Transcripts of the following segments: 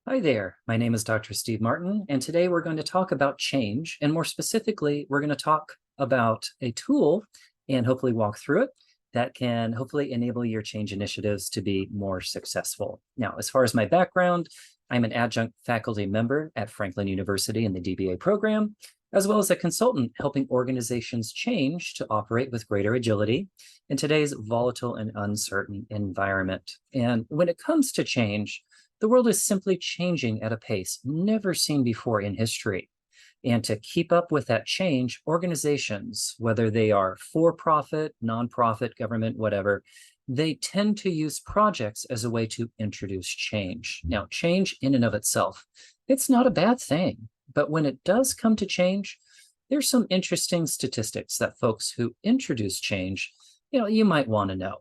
Hi there, my name is Dr. Steve Martin, and today we're going to talk about change. And more specifically, we're going to talk about a tool and hopefully walk through it that can hopefully enable your change initiatives to be more successful. Now, as far as my background, I'm an adjunct faculty member at Franklin University in the DBA program, as well as a consultant helping organizations change to operate with greater agility in today's volatile and uncertain environment. And when it comes to change, the world is simply changing at a pace never seen before in history. And to keep up with that change, organizations, whether they are for-profit, nonprofit, government, whatever, they tend to use projects as a way to introduce change. Now, change in and of itself, it's not a bad thing. But when it does come to change, there's some interesting statistics that folks who introduce change, you might want to know.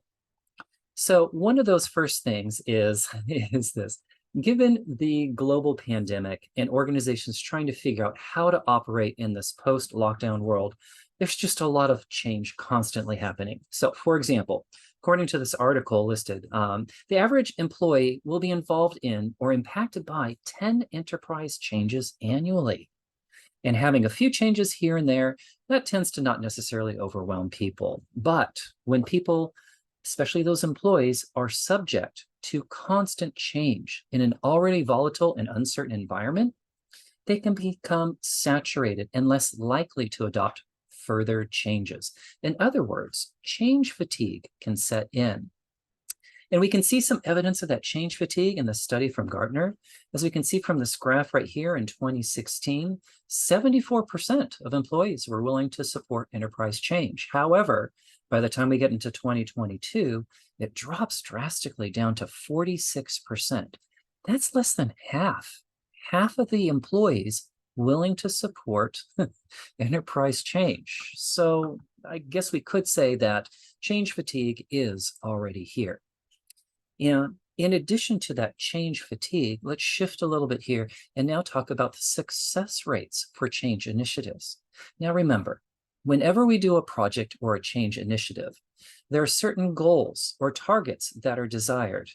So one of those first things is, is this. Given the global pandemic and organizations trying to figure out how to operate in this post-lockdown world, there's just a lot of change constantly happening. So for example, according to this article listed, the average employee will be involved in or impacted by 10 enterprise changes annually. And having a few changes here and there, that tends to not necessarily overwhelm people. But when people, especially those employees, are subject to constant change in an already volatile and uncertain environment, they can become saturated and less likely to adopt further changes. In other words, change fatigue can set in. And we can see some evidence of that change fatigue in the study from Gartner. As we can see from this graph right here in 2016, 74% of employees were willing to support enterprise change. However, by the time we get into 2022, it drops drastically down to 46%. That's less than half of the employees willing to support enterprise change. So I guess we could say that change fatigue is already here. And in addition to that change fatigue, let's shift a little bit here and now talk about the success rates for change initiatives. Now remember, whenever we do a project or a change initiative, there are certain goals or targets that are desired.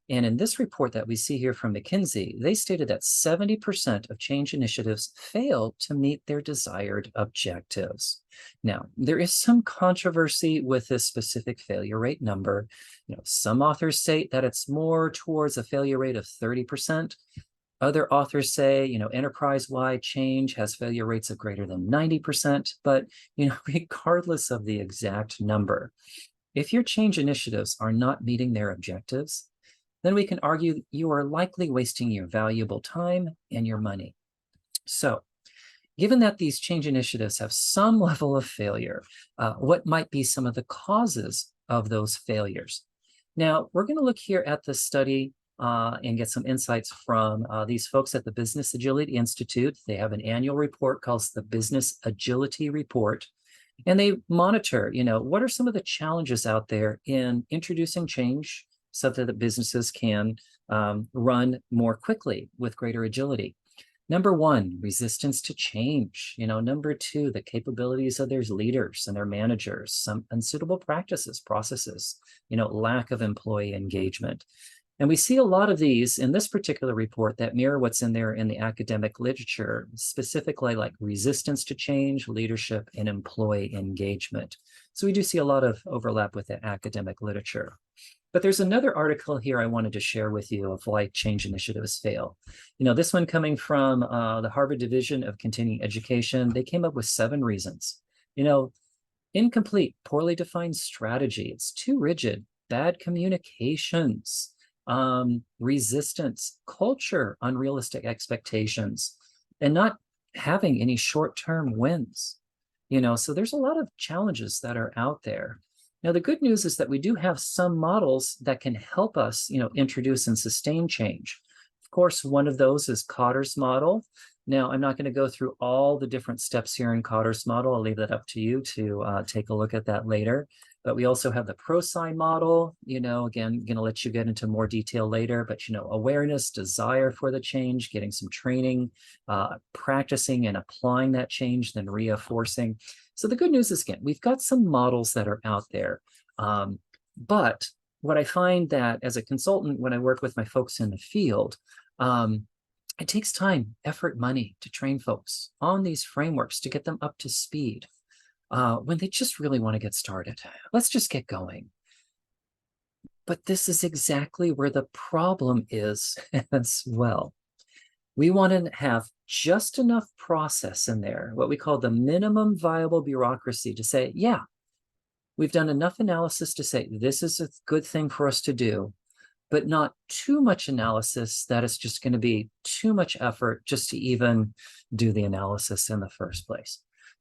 And in this report that we see here from McKinsey, they stated that 70% of change initiatives fail to meet their desired objectives. Now, there is some controversy with this specific failure rate number. Some authors say that it's more towards a failure rate of 30%. Other authors say, enterprise-wide change has failure rates of greater than 90%. But, regardless of the exact number, if your change initiatives are not meeting their objectives, then we can argue you are likely wasting your valuable time and your money. So, given that these change initiatives have some level of failure, what might be some of the causes of those failures? Now, we're going to look here at the study and get some insights from these folks at the Business Agility Institute. They have an annual report called the Business Agility Report. And they monitor, what are some of the challenges out there in introducing change so that businesses can run more quickly with greater agility. Number one, resistance to change. Number two, the capabilities of their leaders and their managers, some unsuitable practices, processes, lack of employee engagement. And we see a lot of these in this particular report that mirror what's in there in the academic literature, specifically like resistance to change, leadership, and employee engagement. So we do see a lot of overlap with the academic literature. But there's another article here I wanted to share with you of why change initiatives fail. This one coming from the Harvard Division of Continuing Education. They came up with 7 reasons. Incomplete, poorly defined strategy. It's too rigid, bad communications, resistance, culture, unrealistic expectations, and not having any short-term wins. So there's a lot of challenges that are out there. Now, the good news is that we do have some models that can help us, introduce and sustain change. Of course, one of those is Kotter's model. Now, I'm not going to go through all the different steps here in Kotter's model. I'll leave that up to you to take a look at that later. But we also have the ProSci model, again, going to let you get into more detail later, but, awareness, desire for the change, getting some training, practicing and applying that change, then reinforcing. So the good news is, again, we've got some models that are out there. But what I find that as a consultant, when I work with my folks in the field, It takes time, effort, money to train folks on these frameworks to get them up to speed when they just really want to get started. Let's just get going. But this is exactly where the problem is as well. We want to have just enough process in there, what we call the minimum viable bureaucracy, to say, yeah, we've done enough analysis to say this is a good thing for us to do, but not too much analysis that it's just going to be too much effort just to even do the analysis in the first place.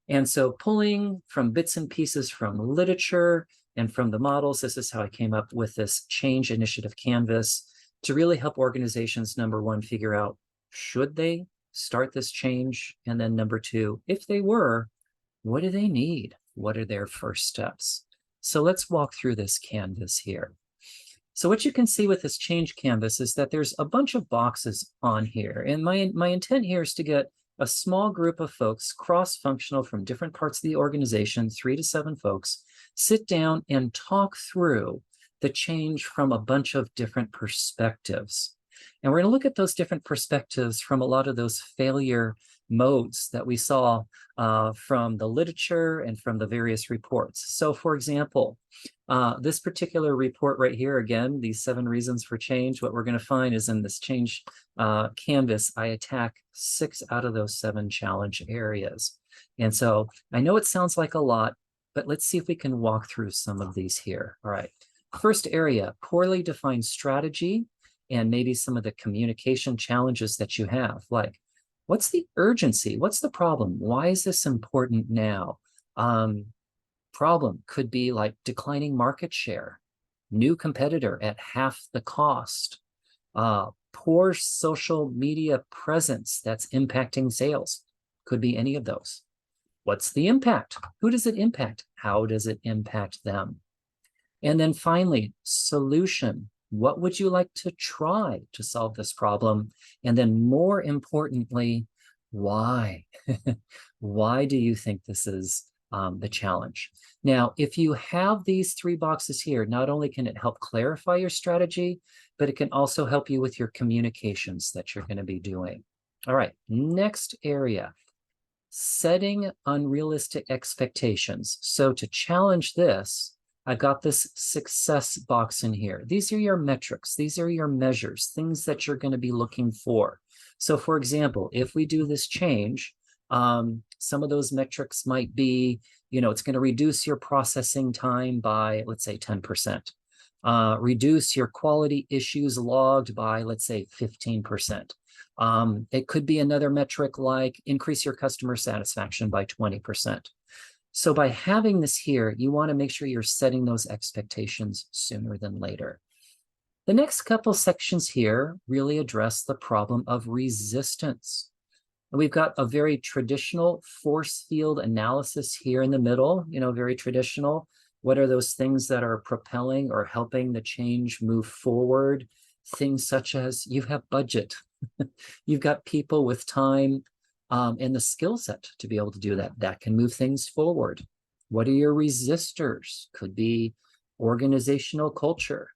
And so pulling from bits and pieces from literature and from the models, this is how I came up with this change initiative canvas to really help organizations, number one, figure out, should they start this change? And then number two, if they were, what do they need? What are their first steps? So let's walk through this canvas here. So what you can see with this change canvas is that there's a bunch of boxes on here. And my intent here is to get a small group of folks, cross-functional from different parts of the organization, 3 to 7 folks, sit down and talk through the change from a bunch of different perspectives. And we're going to look at those different perspectives from a lot of those failure modes that we saw from the literature and from the various reports. So for example, this particular report right here, again, these 7 reasons for change, what we're going to find is in this change canvas, I attack 6 out of those 7 challenge areas. And so I know it sounds like a lot, but let's see if we can walk through some of these here. All right. First area, poorly defined strategy and maybe some of the communication challenges that you have, like, what's the urgency? What's the problem? Why is this important now? Problem could be like declining market share, new competitor at half the cost, poor social media presence that's impacting sales. Could be any of those. What's the impact? Who does it impact? How does it impact them? And then finally, solution. What would you like to try to solve this problem? And then more importantly, why? Why do you think this is the challenge? Now, if you have these 3 boxes here, not only can it help clarify your strategy, but it can also help you with your communications that you're going to be doing. All right, next area, setting unrealistic expectations. So to challenge this, I've got this success box in here. These are your metrics. These are your measures, things that you're going to be looking for. So for example, if we do this change, some of those metrics might be, it's going to reduce your processing time by, let's say, 10%. Reduce your quality issues logged by, let's say, 15%. It could be another metric like increase your customer satisfaction by 20%. So by having this here, you want to make sure you're setting those expectations sooner than later. The next couple sections here really address the problem of resistance. We've got a very traditional force field analysis here in the middle, very traditional. What are those things that are propelling or helping the change move forward? Things such as you have budget, you've got people with time, and the skill set to be able to do that. That can move things forward. What are your resistors? Could be organizational culture.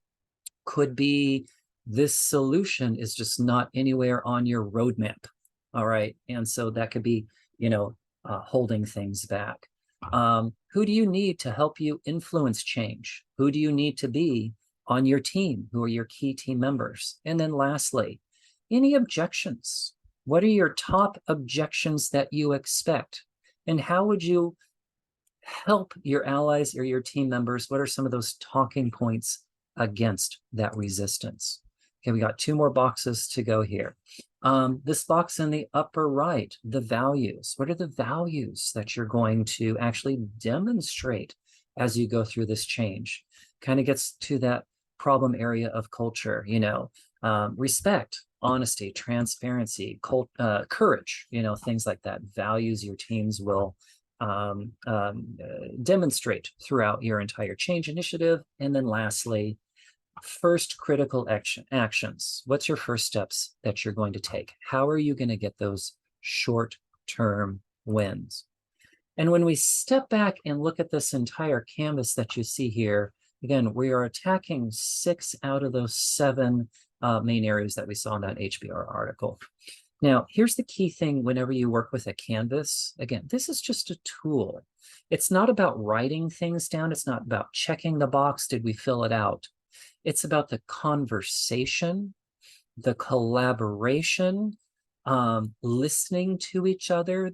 Could be this solution is just not anywhere on your roadmap. All right. And so that could be, holding things back. Who do you need to help you influence change? Who do you need to be on your team? Who are your key team members? And then lastly, any objections? What are your top objections that you expect? And how would you help your allies or your team members? What are some of those talking points against that resistance? Okay, we got 2 more boxes to go here. This box in the upper right, the values. What are the values that you're going to actually demonstrate as you go through this change? Kind of gets to that problem area of culture, respect, honesty, transparency, courage, things like that. Values your teams will demonstrate throughout your entire change initiative. And then lastly, first critical actions. What's your first steps that you're going to take? How are you going to get those short-term wins? And when we step back and look at this entire canvas that you see here, again, we are attacking 6 out of those 7 main areas that we saw in that HBR article. Now, here's the key thing whenever you work with a canvas. Again, this is just a tool. It's not about writing things down. It's not about checking the box. Did we fill it out? It's about the conversation, the collaboration, listening to each other,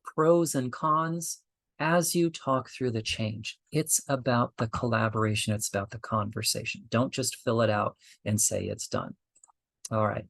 pros and cons as you talk through the change. It's about the collaboration. It's about the conversation. Don't just fill it out and say it's done. All right.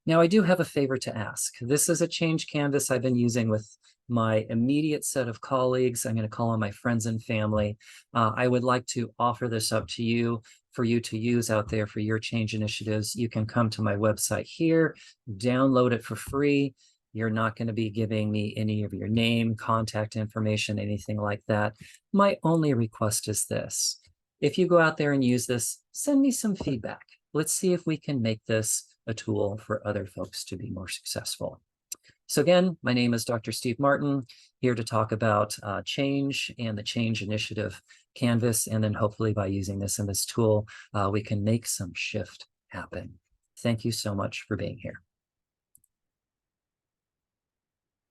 Now, I do have a favor to ask. This is a change canvas I've been using with my immediate set of colleagues. I'm going to call on my friends and family. I would like to offer this up to you for you to use out there for your change initiatives. You can come to my website here, download it for free. You're not going to be giving me any of your name, contact information, anything like that. My only request is this. If you go out there and use this, send me some feedback. Let's see if we can make this a tool for other folks to be more successful. So again, my name is Dr. Steve Martin, here to talk about change and the change initiative canvas. And then hopefully by using this in this tool, we can make some shift happen. Thank you so much for being here.